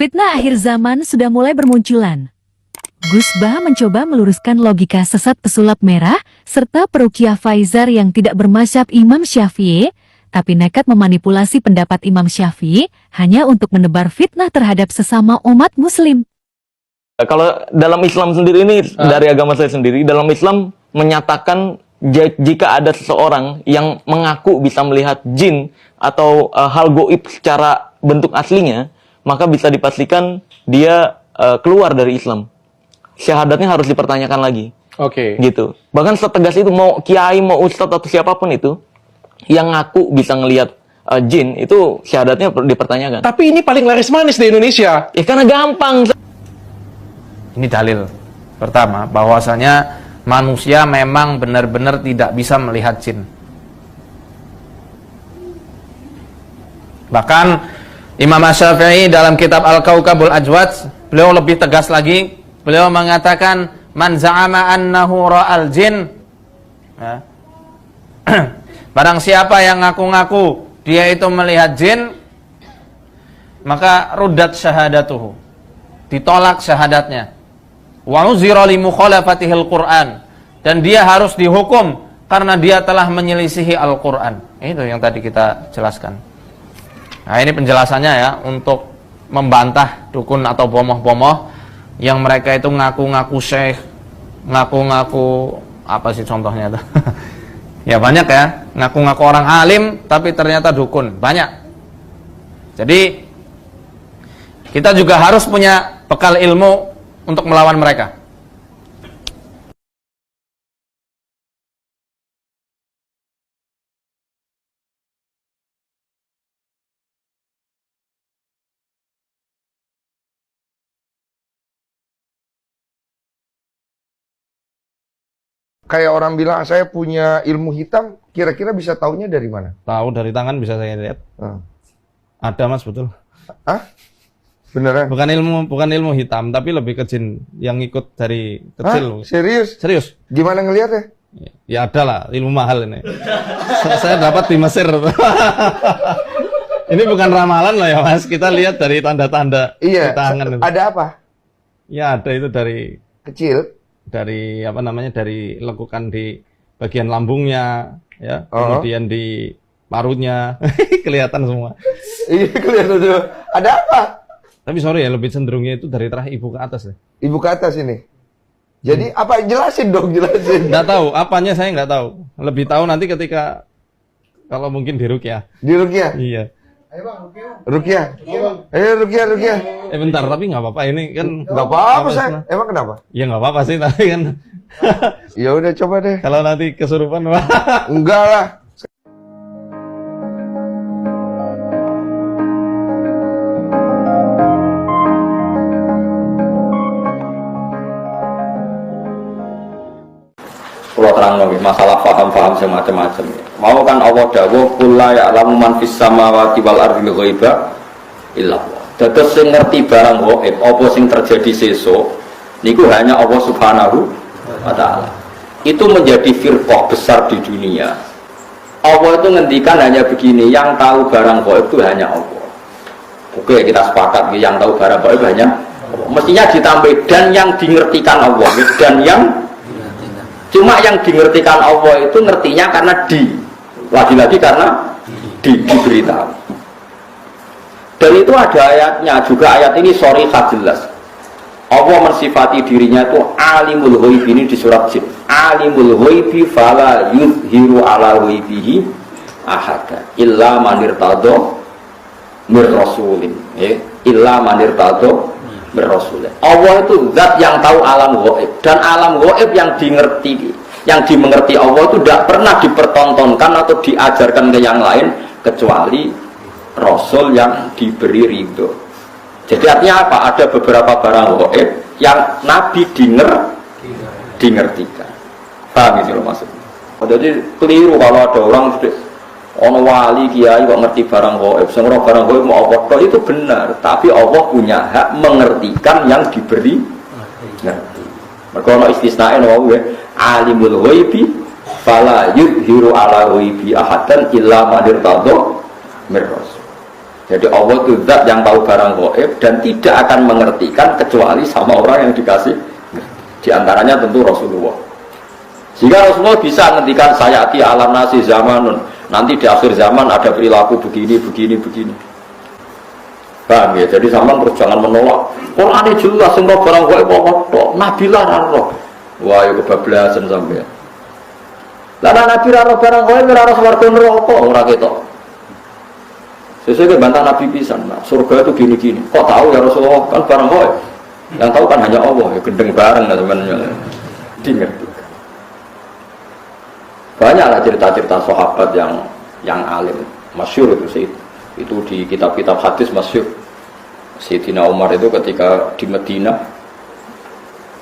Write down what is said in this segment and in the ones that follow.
Fitnah akhir zaman sudah mulai bermunculan. Gus Bah mencoba meluruskan logika sesat pesulap merah, serta peruqyah Faizar yang tidak bermazhab Imam Syafi'i, tapi nekat memanipulasi pendapat Imam Syafi'i hanya untuk menebar fitnah terhadap sesama umat muslim. Kalau dalam Islam sendiri ini, dari agama saya sendiri, dalam Islam menyatakan jika ada seseorang yang mengaku bisa melihat jin atau hal goib secara bentuk aslinya, maka bisa dipastikan dia keluar dari Islam. Syahadatnya harus dipertanyakan lagi. Oke. Gitu. Bahkan setegas itu, mau kiai, mau ustadz atau siapapun itu yang ngaku bisa ngelihat jin, itu syahadatnya dipertanyakan. Tapi ini paling laris manis di Indonesia. Ya karena gampang. Ini dalil pertama bahwasanya manusia memang benar-benar tidak bisa melihat jin. Bahkan Imam Syafi'i dalam kitab Al-Kaukabul Ajwad, beliau lebih tegas lagi. Beliau mengatakan, man za'ama annahu ra'al jin, ya. Barang siapa yang ngaku-ngaku dia itu melihat jin, maka ruddat syahadatuhu, ditolak syahadatnya. Wa uzira li mukhalafatihil Qur'an, dan dia harus dihukum karena dia telah menyelisihi Al-Qur'an. Itu yang tadi kita jelaskan. Nah, ini penjelasannya ya, untuk membantah dukun atau bomoh-bomoh yang mereka itu ngaku-ngaku syekh, ngaku-ngaku apa sih contohnya itu? Ya banyak ya, ngaku-ngaku orang alim tapi ternyata dukun, banyak. Jadi kita juga harus punya bekal ilmu untuk melawan mereka. Kayak orang bilang, saya punya ilmu hitam, kira-kira bisa taunya dari mana? Tahu dari tangan bisa saya lihat. Ada Mas, betul. Hah? Beneran? Bukan ilmu hitam, tapi lebih ke jin yang ikut dari kecil. Hah? Serius? Serius. Gimana ngelihatnya? Ya ada lah, ilmu mahal ini. Saya dapat di Mesir. Ini bukan ramalan loh ya Mas, kita lihat dari tanda-tanda di tangan. Ada apa? Ya ada itu dari kecil. Dari apa namanya, dari lekukan di bagian lambungnya, ya, kemudian di parutnya, kelihatan semua. Iya kelihatan tuh. Ada apa? Tapi sorry ya, lebih cenderungnya itu dari terah ibu ke atas ya. Ibu ke atas ini. Jadi apa? Jelasin dong, jelasin. Nggak tahu, apanya saya nggak tahu. Lebih tahu nanti ketika kalau mungkin di ruqyah. Di ruqyah? Iya. Ayo Bang, ruqyah. Ayo ruqyah. Bentar, tapi nggak apa-apa ini kan. Nggak apa-apa saya. Emang kenapa? Ya nggak apa-apa sih, tapi kan. Ya udah coba deh. Kalau nanti kesurupan, enggak lah. Kalau terang lagi masalah paham-paham semacam-macam. Mau kan Allah dawuh kula ya'lamu man fis samawati wal ardi ghaiba illa Allah. Dados sing ngerti barang gaib apa sing terjadi sesuk niku hanya Allah Subhanahu wa taala. Itu menjadi firqah besar di dunia. Allah itu ngendikan hanya begini, yang tahu barang gaib itu hanya Allah. Oke, kita sepakat yang tahu barang gaib hanya Allah. Mestinya ditambah dan yang dingertikan Allah, dan yang cuma yang dingertikan Allah itu ngertinya karena lagi-lagi karena diberitahu. Dan itu ada ayatnya juga, ayat ini sharihah jelas. Allah mensifati dirinya itu alimul ghaib, ini di surat Jin. Alimul ghaibi fala yuzhiru ala ghaibihi ahada illa man irtada mir rasulin. Illa man irtada mir-rasul. Allah itu zat yang tahu alam gaib, dan alam gaib yang dimengerti Allah itu tidak pernah dipertontonkan atau diajarkan ke yang lain kecuali Rasul yang diberi ridho. Jadi artinya apa? Ada beberapa barang gaib yang Nabi dingertikan. Paham itu maksudnya? Jadi keliru kalau ada orang ono wali kiai kok ngerti barang gaib, sing ora barang gaib mau apa itu benar, tapi Allah punya hak mengertikan yang diberi ngerti. Maka ono istisnae wae alimul ghaibi fala yudhiru ala ghaibi ahadan illa man irtada mir rasul. Jadi Allah itu zat yang tahu barang gaib dan tidak akan mengertikan kecuali sama orang yang dikasih. Di antaranya tentu Rasulullah. Sehingga Rasulullah bisa ngendikan sayati alam nasi zamanun. Nanti di akhir zaman ada perilaku begini. Paham ya? Jadi zaman terus jangan menolak. Quran ini jelas semua barang gaib kok. Nabi lah roh. Wah, ya kebablasan sampai. Lah Nabi roh barang gaib ora roh swarga neraka ora ketok. Sesuai bantah Nabi pisan. Nah, surga itu gini-gini. Kok tahu ya Rasulullah? Kan barang gaib. Yang tahu kan hanya Allah. Ya gendeng bareng lah sebenarnya. Dingerti. Banyaklah cerita-cerita sahabat yang alim, masyhur itu sih. Itu di kitab-kitab hadis masyhur. Sayyidina Umar itu ketika di Medina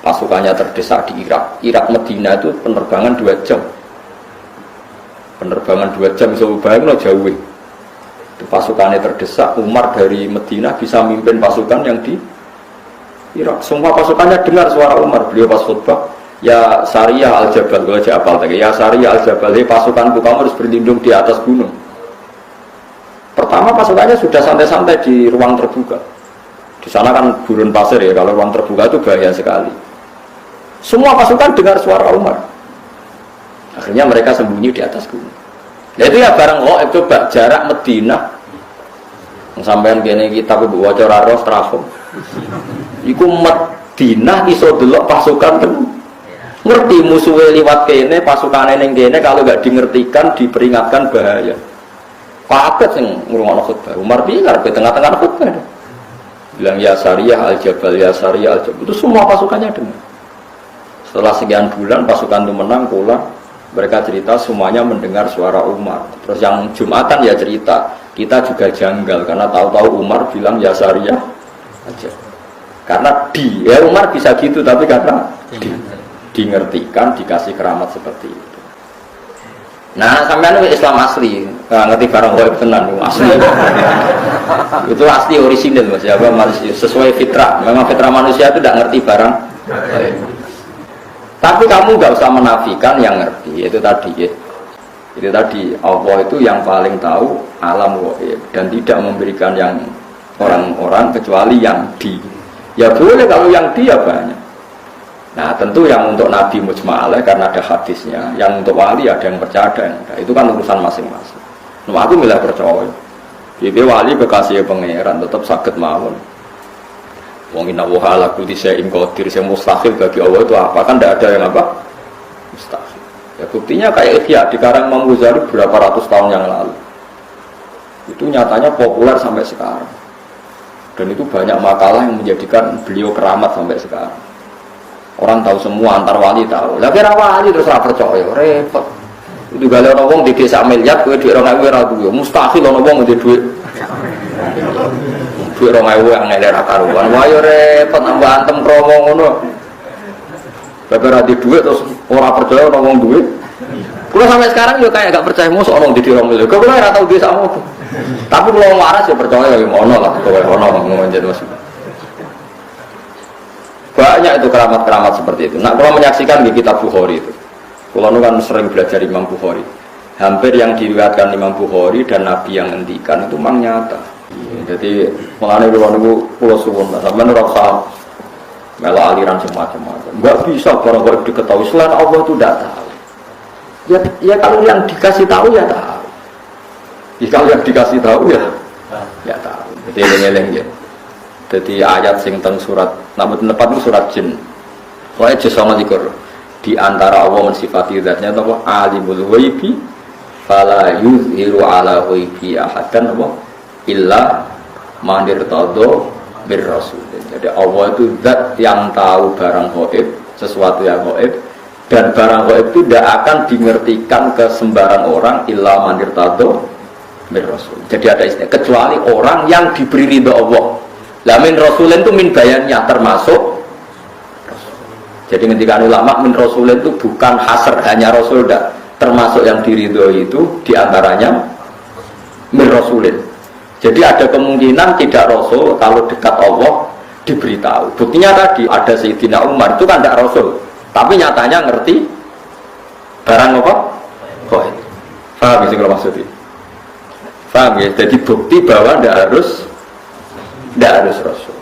pasukannya terdesak di Irak Medina itu penerbangan 2 jam. Penerbangan 2 jam bayangno jauh. Itu pasukannya terdesak, Umar dari Medina bisa mimpin pasukan yang di Irak. Semua pasukannya dengar suara Umar, beliau pas khutbah, ya Sariyah al-Jabal, gue aja apal tadi. Ya Sariyah al-Jabal, pasukanku kamu harus berlindung di atas gunung. Pertama pasukannya sudah santai-santai di ruang terbuka. Di sana kan gurun pasir ya, kalau ruang terbuka itu bahaya sekali. Semua pasukan dengar suara Umar. Akhirnya mereka sembunyi di atas gunung. Nah itu ya barang coba jarak Medina. Sampean kene kita kudu waca ora strafom. Iku Medina iso delok pasukan kan. Ngerti musuhe liwat kene, pasukane ning kene kalau enggak dingertikan, diperingatkan bahaya. Paket sing ngrungokno khutbah. Umar piye karepe tengah-tengah khutbah. Bilang ya Sariyah al-Jabal, ya Sariyah al-Jabal. Itu semua pasukannya dengar. Setelah sekian bulan pasukan itu menang pulang. Mereka cerita semuanya mendengar suara Umar. Terus yang Jumatan ya cerita, kita juga janggal karena tahu-tahu Umar bilang ya Sariyah aja. Karena Umar bisa gitu tapi karena dingertikan, dikasih keramat seperti itu. Nah, sampean Islam asli, ngerti barang gaib tenan asli. Itu asli orisinil Mas ya, sesuai fitrah. Memang fitrah manusia itu tidak ngerti barang gaib. Tapi kamu nggak usah menafikan yang ngerti. Itu tadi ya. Itu tadi Allah itu yang paling tahu alam gaib dan tidak memberikan yang orang-orang kecuali yang di. Ya boleh kalau yang dia banyak. Nah tentu yang untuk Nabi mujma'alah karena ada hadisnya. Yang untuk wali ada yang percaya ada yang enggak. Itu kan urusan masing-masing. Nah aku milih percaya. Jadi wali kekasih pangeran tetap sakit mawon. Wong inna wa ala kulli syai'in qadir, yang mustahil bagi Allah itu apa? Kan tidak ada yang apa? Mustahil. Ya buktinya kayak Ihya di karang Imam Ghazali berapa ratus tahun yang lalu. Itu nyatanya populer sampai sekarang. Dan itu banyak makalah yang menjadikan beliau keramat sampai sekarang. Orang tahu semua, antar wali tahu. Lah kira wali terus ora percaya, repot. Itu gale ana wong di desa miliar kowe dhuwit 2000 ora duwe. Mustahil ana wong di dhuwit. Dhuwit 2000 yang ngelak ra karuan. Wah yo repot nambah antem kromo ngono. Bapak ra di dhuwit terus ora percaya ana wong duwe. Kulo sampai sekarang yo kayak gak percaya mosok ana di 2000. Kulo ora tau desa apa. Tapi kalau waras ya percaya ya ono lah, kowe ono ngonjen Mas. Banyak itu keramat-keramat seperti itu. Nah, kalau menyaksikan di kitab Bukhari itu. Kalau kan sering belajar Imam Bukhari. Hampir yang diriwayatkan Imam Bukhari dan Nabi yang ngendikan itu memang nyata. Jadi, mengenai pulau suwun sampeyan ora usah melo aliran semacam-macam. Enggak bisa barang-barang diketahui selain Allah itu tidak tahu. Ya kalau yang dikasih tahu ya tahu. Kalau yang dikasih tahu ya tahu. Jadi eleng-eleng ya. Jadi ayat sing teng surat namun tempat itu surat jin. Wae juz 29. Di antara Allah mensifati zatnya apa? Alimul ghaibi fala yuzhiru ala ghaibi ahadan apa? Illa man irtada bir rasul. Jadi Allah itu zat yang tahu barang gaib, sesuatu yang gaib dan barang gaib itu tidak akan dimengertikan ke sembarang orang illa man irtada bir rasul. Jadi ada istilah kecuali orang yang diberi ridha Allah. Lah min rasulin itu min bayannya termasuk rasul. Jadi ketika ulama min rasulin itu bukan hasr hanya rasul dah, termasuk yang diridhoi itu diantaranya min rasulin. Jadi ada kemungkinan tidak rasul kalau dekat Allah diberitahu. Buktinya tadi ada Sayyidina Umar itu kan tidak rasul, tapi nyatanya ngerti barang apa? Gaib. Paham sih kalau maksudnya? Paham ya? Jadi bukti bahwa tidak harus Rasul.